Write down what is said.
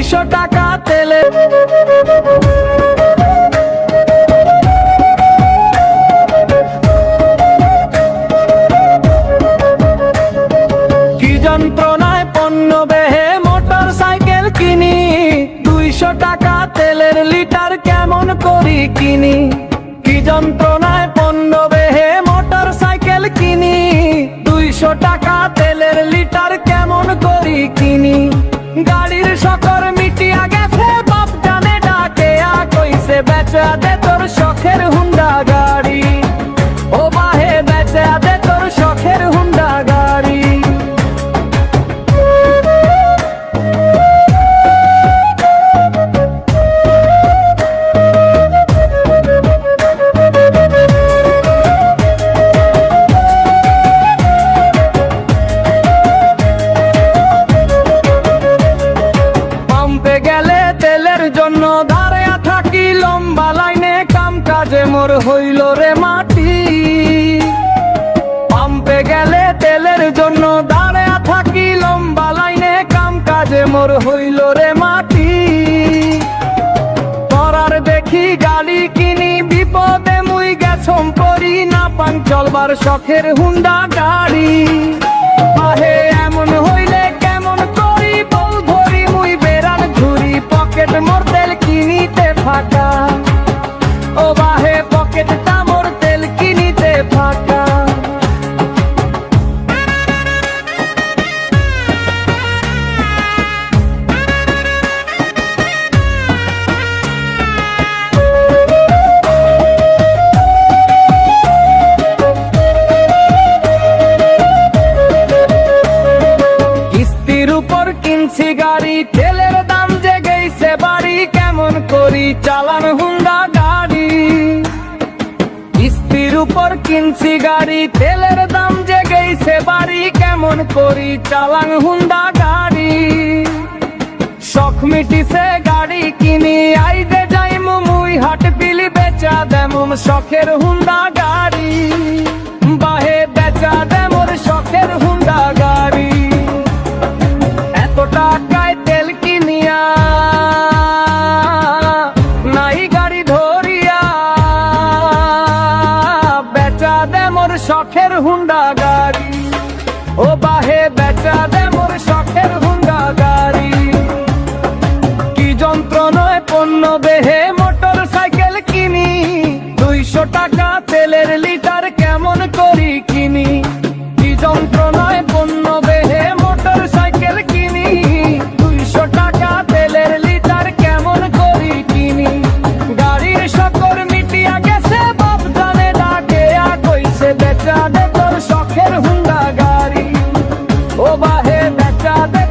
200 টাকা তেলে। কি যন্ত্রণায় পণ্য বেহে মোটর সাইকেল কিনি, 200 টাকা তেলের লিটার কেমন করি কিনি। কি যন্ত্রণায় পণ্য বেহে মোটর সাইকেল কিনি, 200 টাকা তেলের লিটার কেমন করি কিনি। গাড়ির শখর মিটিয়া গেছে বাপ জানে ডাকে কইছে বেচা দে তোর শখের হুন্ডা গাড়ি। ও বাহে বেচা দে তোর শখের হুন্ডা গাড়ি। গেলে তেলের জন্য দাঁড়িয়ে থাকি লম্বা লাইনে, কাম কাজে মোর হইল রে মাটি। পাম্পে গেলে তেলের জন্য দাঁড়িয়ে থাকি লম্বা লাইনে, কাম কাজে মোর হইল রে মাটি। করার দেখি গাড়ি কিনি, বিপদে মুই গেছম করি না পাং চলবার শখের হুন্ডা গাড়ি। আহে এমন হইলে কেমন করি বল ধরি মুই বেড়ান ঘুরি, পকেট মোর তেল কিনিতে ফাঁকা। ও বাহে পকেটটা মোর তেল কিনিতে ফাঁকা। কিস্তির উপর কিনছি গাড়ি, তেলের দাম যে গেছে বাড়ি, কেমন করি চালান হুন্ডা গাড়ি। কিস্তির উপর কিনছি গাড়ি, তেলের দাম যে গেছে বাড়ি, কেমন করি চালান হুন্ডা গাড়ি। শখ মিটিছে গাড়ি কিনি, আইদে যাইমু মুই হাট বিলি বেচা দেমুম শখের হুন্ডা গাড়ি। বাহে বেচা দেমোর শখের হুন্ডা গাড়ি। এত টাকায় তেল কিনিয়া নাই গাড়ি ধরিয়া, বেচা দে মোর শখের হুন্ডা গাড়ি। ও বাহে বেচা দে মোর শখের হুন্ডা গাড়ি। কি যন্ত্রণায় পণ্য বেহে মোটর সাইকেল কিনি, 200 টাকা তেলের লিটার কেমন করি কিনি। কি যন্ত্রণায় পণ্য বেহে মোটর সাইকেল কিনি, 200 টাকা তেলের লিটার কেমন করি কিনি। গাড়ির শখর মিটিয়া গেছে বাপ জানে ডাকে কইছে বেচা দে তোর শখের হুন্ডা গাড়ি। ও বাহে বেচা দে